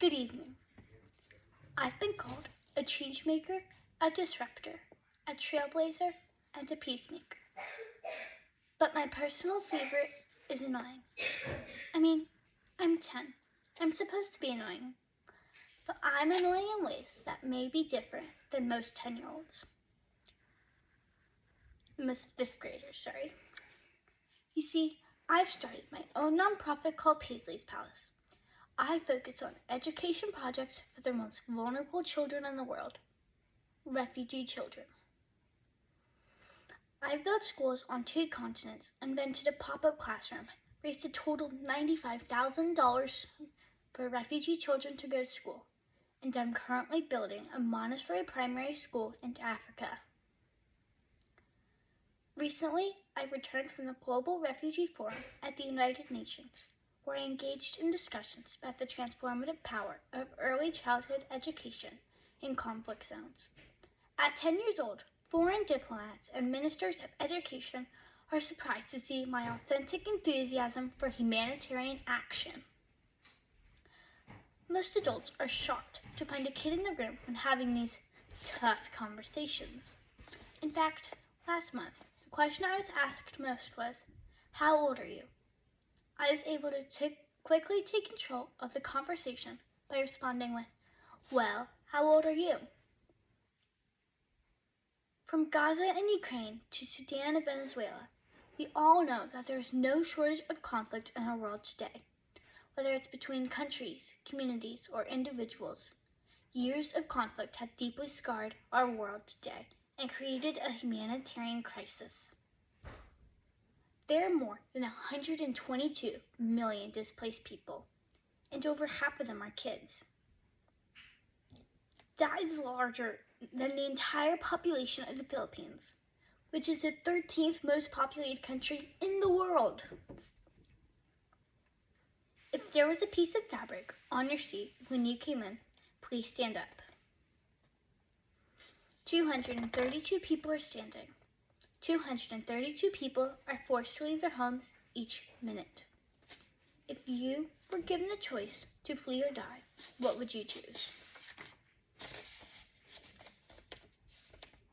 Good evening. I've been called a change maker, a disruptor, a trailblazer, and a peacemaker. But my personal favorite is annoying. I'm 10. I'm supposed to be annoying. But I'm annoying in ways that may be different than most 10-year-olds. Most 5th graders, sorry. You see, I've started my own nonprofit called Paisley's Palace. I focus on education projects for the most vulnerable children in the world, refugee children. I've built schools on 2 continents, invented a pop-up classroom, raised a total of $95,000 for refugee children to go to school, and I'm currently building a Montessori primary school in Africa. Recently, I returned from the Global Refugee Forum at the United Nations, where I engaged in discussions about the transformative power of early childhood education in conflict zones. At 10 years old, foreign diplomats and ministers of education are surprised to see my authentic enthusiasm for humanitarian action. Most adults are shocked to find a kid in the room when having these tough conversations. In fact, last month, the question I was asked most was, "How old are you?" I was able to quickly take control of the conversation by responding with, "Well, how old are you?" From Gaza and Ukraine to Sudan and Venezuela, we all know that there is no shortage of conflict in our world today. Whether it's between countries, communities, or individuals, years of conflict have deeply scarred our world today and created a humanitarian crisis. There are more than 122 million displaced people, and over half of them are kids. That is larger than the entire population of the Philippines, which is the 13th most populated country in the world. If there was a piece of fabric on your seat when you came in, please stand up. 232 people are standing. 232 people are forced to leave their homes each minute. If you were given the choice to flee or die, what would you choose?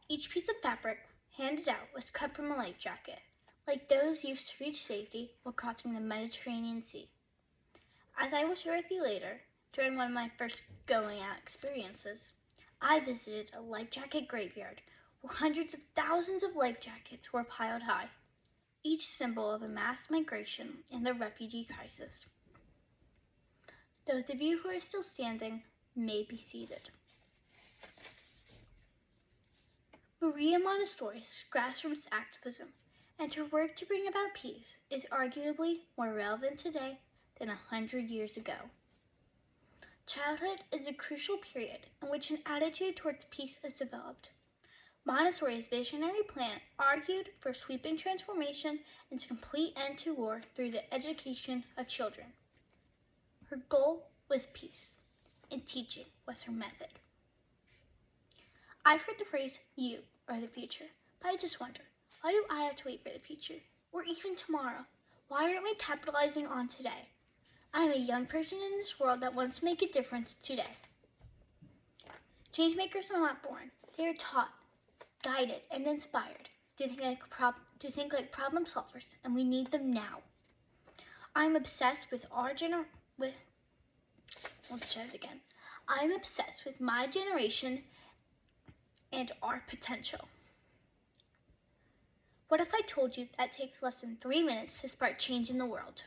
Each piece of fabric handed out was cut from a life jacket, like those used to reach safety while crossing the Mediterranean Sea. As I will share with you later, during one of my first going out experiences, I visited a life jacket graveyard where hundreds of thousands of life jackets were piled high, each symbol of a mass migration and the refugee crisis. Those of you who are still standing may be seated. Maria Montessori's grassroots activism and her work to bring about peace is arguably more relevant today than 100 years ago. Childhood is a crucial period in which an attitude towards peace is developed. Montessori's visionary plan argued for sweeping transformation and a complete end to war through the education of children. Her goal was peace, and teaching was her method. I've heard the phrase, "you are the future," but I just wonder, why do I have to wait for the future? Or even tomorrow? Why aren't we capitalizing on today? I am a young person in this world that wants to make a difference today. Changemakers are not born. They are taught, guided, and inspired to think like problem solvers, and we need them now. I'm obsessed with I'm obsessed with my generation and our potential. What if I told you that it takes less than 3 minutes to spark change in the world?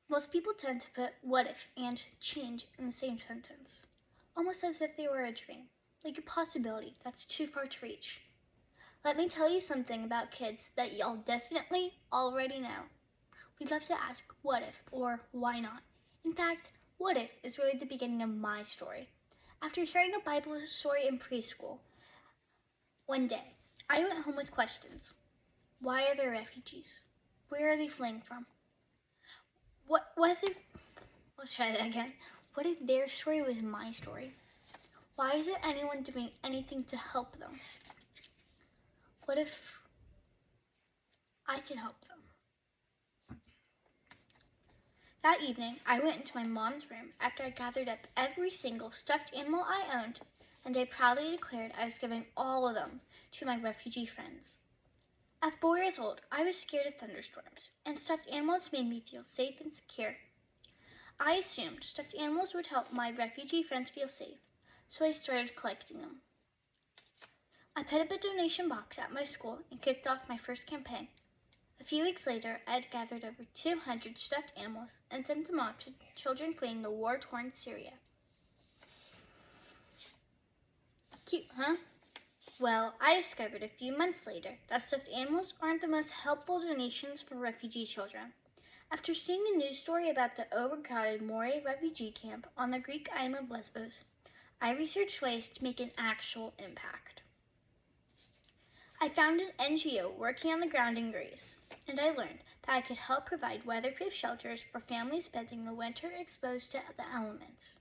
Most people tend to put "what if" and "change" in the same sentence, almost as if they were a dream, like a possibility that's too far to reach. Let me tell you something about kids that y'all definitely already know. We love to ask "what if" or "why not?" In fact, "what if" is really the beginning of my story. After hearing a Bible story in preschool, one day, I went home with questions. Why are there refugees? Where are they fleeing from? Let's try that again. What if their story was my story? Why isn't anyone doing anything to help them? What if I can help them? That evening, I went into my mom's room after I gathered up every single stuffed animal I owned, and I proudly declared I was giving all of them to my refugee friends. At 4 years old, I was scared of thunderstorms, and stuffed animals made me feel safe and secure. I assumed stuffed animals would help my refugee friends feel safe, so I started collecting them. I put up a donation box at my school and kicked off my first campaign. A few weeks later, I had gathered over 200 stuffed animals and sent them off to children fleeing the war-torn Syria. Cute, huh? Well, I discovered a few months later that stuffed animals aren't the most helpful donations for refugee children. After seeing a news story about the overcrowded Moria refugee camp on the Greek island of Lesbos, I researched ways to make an actual impact. I found an NGO working on the ground in Greece, and I learned that I could help provide weatherproof shelters for families spending the winter exposed to the elements.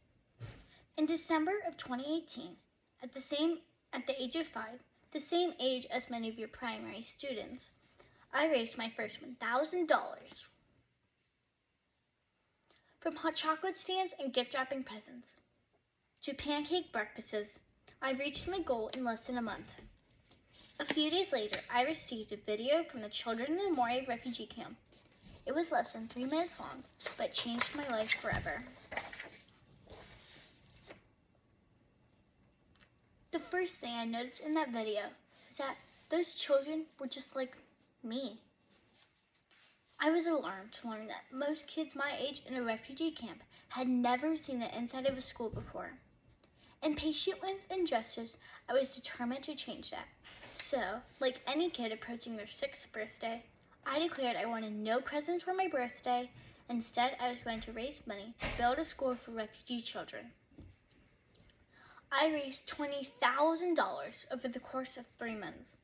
In December of 2018, at the age of 5, the same age as many of your primary students, I raised my first $1,000. From hot chocolate stands and gift wrapping presents to pancake breakfasts, I reached my goal in less than a month. A few days later, I received a video from the children in the Moria refugee camp. It was less than 3 minutes long, but changed my life forever. The first thing I noticed in that video was that those children were just like me. I was alarmed to learn that most kids my age in a refugee camp had never seen the inside of a school before. Impatient with injustice, I was determined to change that. So, like any kid approaching their 6th birthday, I declared I wanted no presents for my birthday. Instead, I was going to raise money to build a school for refugee children. I raised $20,000 over the course of 3 months.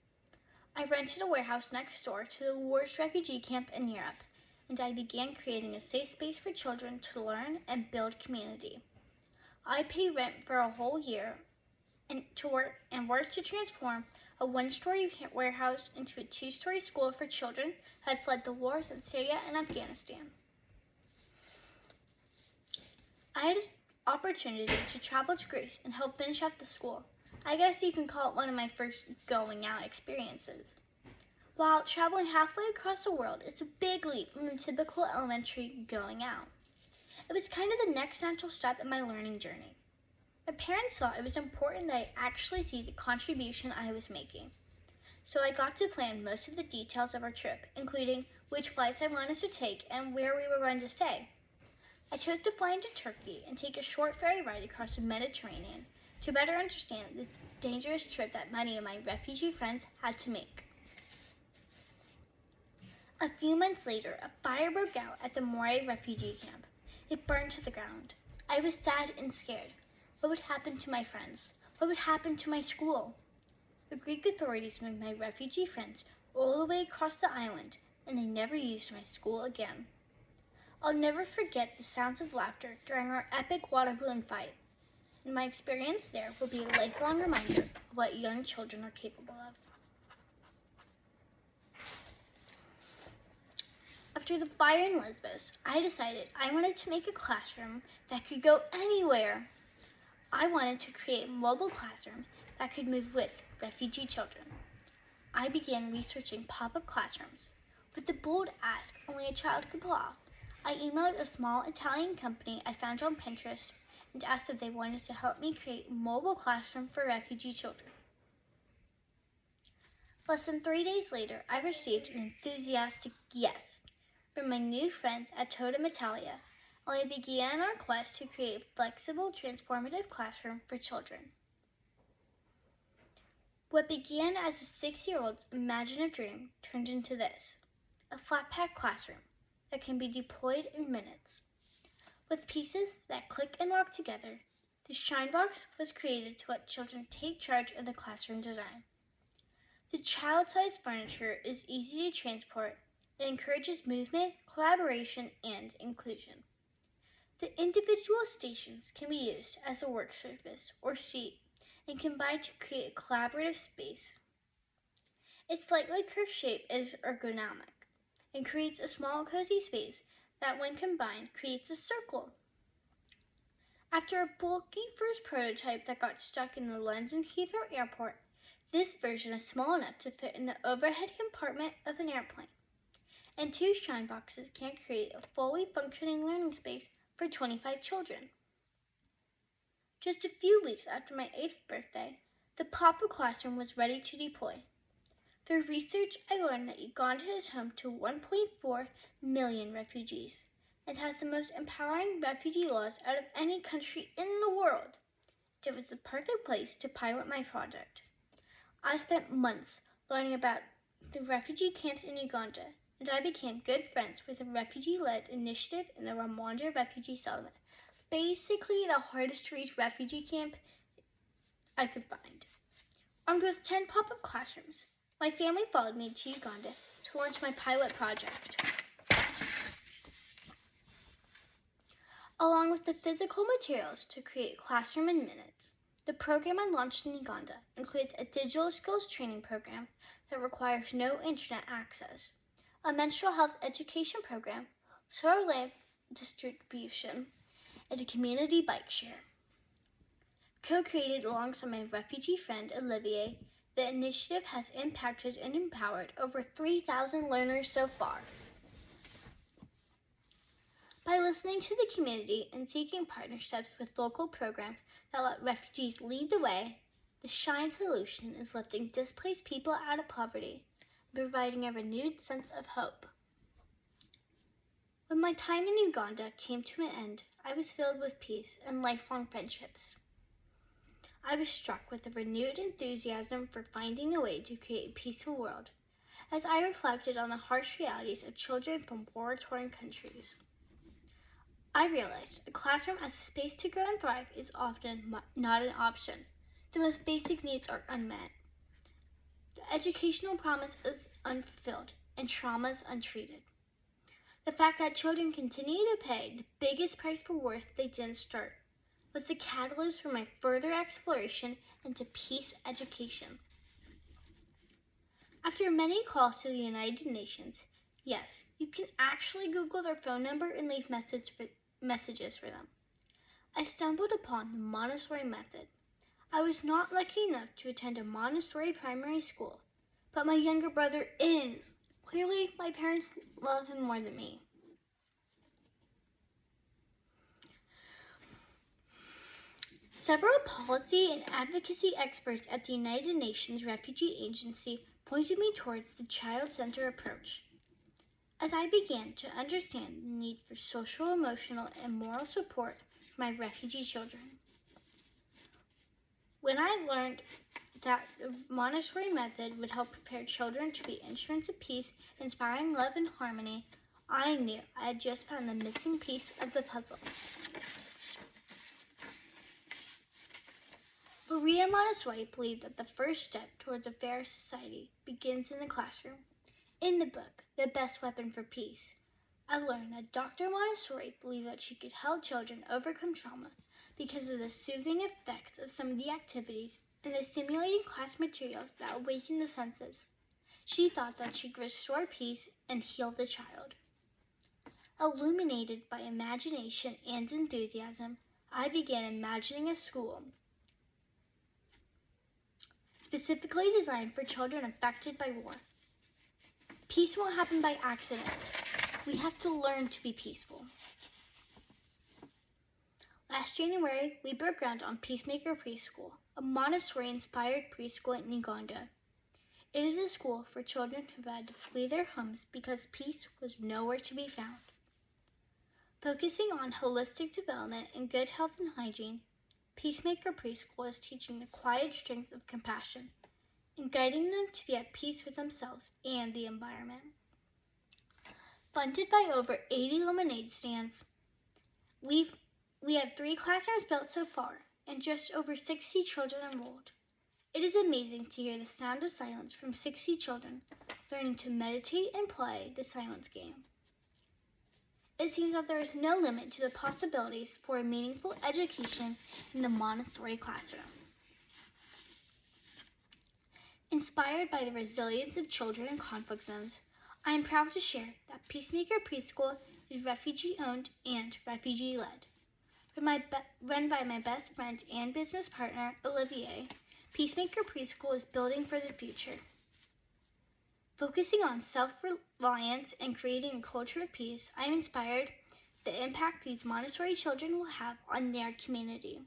I rented a warehouse next door to the worst refugee camp in Europe, and I began creating a safe space for children to learn and build community. I paid rent for a whole year and worked to transform a 1-story warehouse into a 2-story school for children who had fled the wars in Syria and Afghanistan. I had an opportunity to travel to Greece and help finish up the school. I guess you can call it one of my first going out experiences. While traveling halfway across the world is a big leap from the typical elementary going out, it was kind of the next natural step in my learning journey. My parents thought it was important that I actually see the contribution I was making. So I got to plan most of the details of our trip, including which flights I wanted to take and where we were going to stay. I chose to fly into Turkey and take a short ferry ride across the Mediterranean to better understand the dangerous trip that many of my refugee friends had to make. A few months later, a fire broke out at the Moria refugee camp. It burned to the ground. I was sad and scared. What would happen to my friends? What would happen to my school? The Greek authorities moved my refugee friends all the way across the island, and they never used my school again. I'll never forget the sounds of laughter during our epic water balloon fight, and my experience there will be a lifelong reminder of what young children are capable of. After the fire in Lesbos, I decided I wanted to make a classroom that could go anywhere. I wanted to create a mobile classroom that could move with refugee children. I began researching pop-up classrooms. With the bold ask only a child could pull off, I emailed a small Italian company I found on Pinterest and asked if they wanted to help me create a mobile classroom for refugee children. Less than 3 days later, I received an enthusiastic yes from my new friends at Totem Italia, and we began our quest to create a flexible, transformative classroom for children. What began as a 6-year-old's imaginative dream turned into this, a flat-pack classroom that can be deployed in minutes. With pieces that click and lock together, the Shine Box was created to let children take charge of the classroom design. The child-sized furniture is easy to transport and encourages movement, collaboration, and inclusion. The individual stations can be used as a work surface or seat and combined to create a collaborative space. Its slightly curved shape is ergonomic and creates a small, cozy space that when combined creates a circle. After a bulky first prototype that got stuck in the London Heathrow Airport, this version is small enough to fit in the overhead compartment of an airplane, and 2 shine boxes can create a fully functioning learning space for 25 children. Just a few weeks after my 8th birthday, the pop-up classroom was ready to deploy. Through research, I learned that Uganda is home to 1.4 million refugees and has the most empowering refugee laws out of any country in the world. It was the perfect place to pilot my project. I spent months learning about the refugee camps in Uganda, and I became good friends with a refugee-led initiative in the Rwanda refugee settlement. Basically, the hardest to reach refugee camp I could find. Armed with 10 pop-up classrooms, my family followed me to Uganda to launch my pilot project. Along with the physical materials to create Classroom in Minutes, the program I launched in Uganda includes a digital skills training program that requires no internet access, a menstrual health education program, solar lamp distribution, and a community bike share. Co-created alongside my refugee friend Olivier, the initiative has impacted and empowered over 3,000 learners so far. By listening to the community and seeking partnerships with local programs that let refugees lead the way, the SHINE solution is lifting displaced people out of poverty and providing a renewed sense of hope. When my time in Uganda came to an end, I was filled with peace and lifelong friendships. I was struck with a renewed enthusiasm for finding a way to create a peaceful world, as I reflected on the harsh realities of children from war-torn countries. I realized a classroom as a space to grow and thrive is often not an option. The most basic needs are unmet. The educational promise is unfulfilled and traumas untreated. The fact that children continue to pay the biggest price for wars they didn't start was the catalyst for my further exploration into peace education. After many calls to the United Nations, yes, you can actually Google their phone number and leave messages for them. I stumbled upon the Montessori method. I was not lucky enough to attend a Montessori primary school, but my younger brother is. Clearly, my parents love him more than me. Several policy and advocacy experts at the United Nations Refugee Agency pointed me towards the child-centered approach. As I began to understand the need for social, emotional, and moral support for my refugee children. When I learned that the Montessori method would help prepare children to be instruments of peace, inspiring love and harmony, I knew I had just found the missing piece of the puzzle. Maria Montessori believed that the first step towards a fair society begins in the classroom. In the book, The Best Weapon for Peace, I learned that Dr. Montessori believed that she could help children overcome trauma because of the soothing effects of some of the activities and the stimulating class materials that awaken the senses. She thought that she could restore peace and heal the child. Illuminated by imagination and enthusiasm, I began imagining a school specifically designed for children affected by war. Peace won't happen by accident. We have to learn to be peaceful. Last January, we broke ground on Peacemaker Preschool, a Montessori-inspired preschool in Uganda. It is a school for children who had to flee their homes because peace was nowhere to be found. Focusing on holistic development and good health and hygiene, Peacemaker Preschool is teaching the quiet strength of compassion and guiding them to be at peace with themselves and the environment. Funded by over 80 lemonade stands, we have 3 classrooms built so far and just over 60 children enrolled. It is amazing to hear the sound of silence from 60 children learning to meditate and play the silence game. It seems that there is no limit to the possibilities for a meaningful education in the Montessori classroom. Inspired by the resilience of children in conflict zones, I am proud to share that Peacemaker Preschool is refugee-owned and refugee-led. Run by my best friend and business partner, Olivier, Peacemaker Preschool is building for the future. Focusing on self-reliance and creating a culture of peace, I am inspired the impact these Montessori children will have on their community.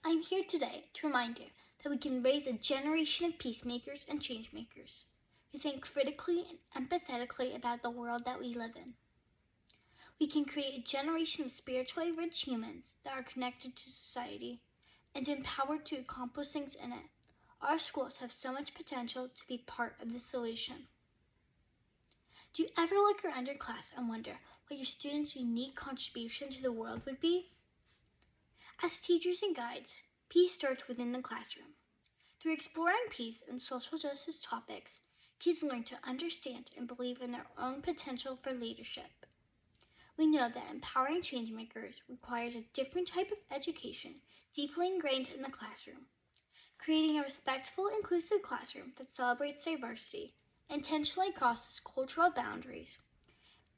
I'm here today to remind you that we can raise a generation of peacemakers and changemakers who think critically and empathetically about the world that we live in. We can create a generation of spiritually rich humans that are connected to society and empowered to accomplish things in it. Our schools have so much potential to be part of the solution. Do you ever look around your class and wonder what your students' unique contribution to the world would be? As teachers and guides, peace starts within the classroom. Through exploring peace and social justice topics, kids learn to understand and believe in their own potential for leadership. We know that empowering changemakers requires a different type of education deeply ingrained in the classroom. Creating a respectful, inclusive classroom that celebrates diversity, intentionally crosses cultural boundaries,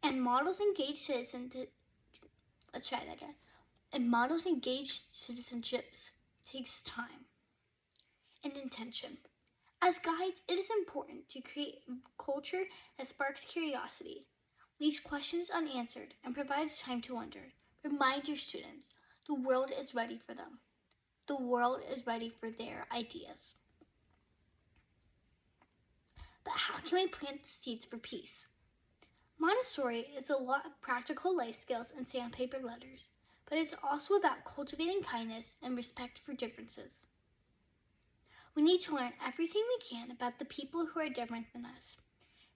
and models engaged citizenships takes time and intention. As guides, it is important to create a culture that sparks curiosity, leaves questions unanswered, and provides time to wonder. Remind your students the world is ready for them. The world is ready for their ideas. But how can we plant seeds for peace? Montessori is a lot of practical life skills and sandpaper letters, but it's also about cultivating kindness and respect for differences. We need to learn everything we can about the people who are different than us.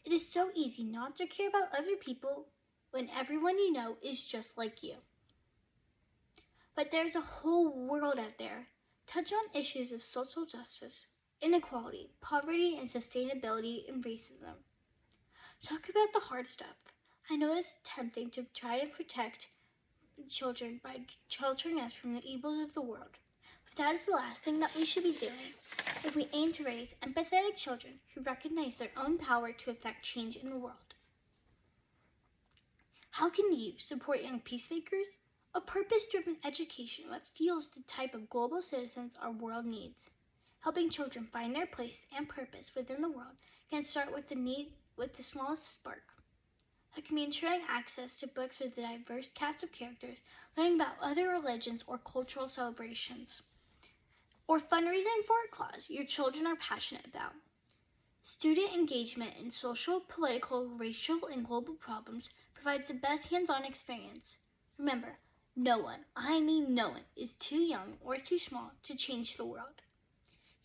It is so easy not to care about other people when everyone you know is just like you. But there's a whole world out there. Touch on issues of social justice, inequality, poverty, and sustainability and racism. Talk about the hard stuff. I know it's tempting to try to protect children by sheltering us from the evils of the world. But that is the last thing that we should be doing if we aim to raise empathetic children who recognize their own power to affect change in the world. How can you support young peacemakers? A purpose-driven education that fuels the type of global citizens our world needs. Helping children find their place and purpose within the world can start with the smallest spark. Like ensuring access to books with a diverse cast of characters, learning about other religions or cultural celebrations. Or fundraising for a cause your children are passionate about. Student engagement in social, political, racial, and global problems provides the best hands-on experience. Remember, no one, I mean no one, is too young or too small to change the world.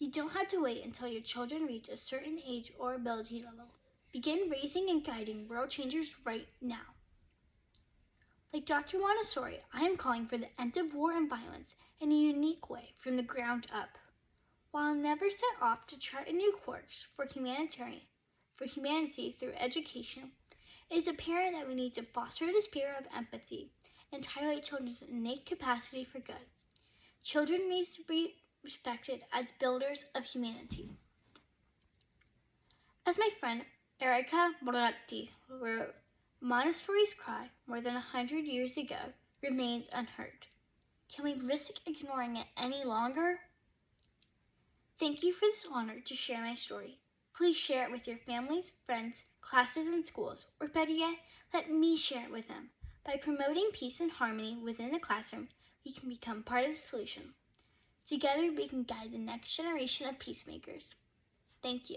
You don't have to wait until your children reach a certain age or ability level. Begin raising and guiding world changers right now. Like Dr. Montessori, I am calling for the end of war and violence in a unique way from the ground up. While I'll never set off to chart a new course for humanity through education, it is apparent that we need to foster the spirit of empathy and highlight children's innate capacity for good. Children need to be respected as builders of humanity. As my friend Erica Moratti wrote, Montessori's cry, more than 100 years ago, remains unheard. Can we risk ignoring it any longer? Thank you for this honor to share my story. Please share it with your families, friends, classes, and schools, or better yet, let me share it with them. By promoting peace and harmony within the classroom, we can become part of the solution. Together, we can guide the next generation of peacemakers. Thank you.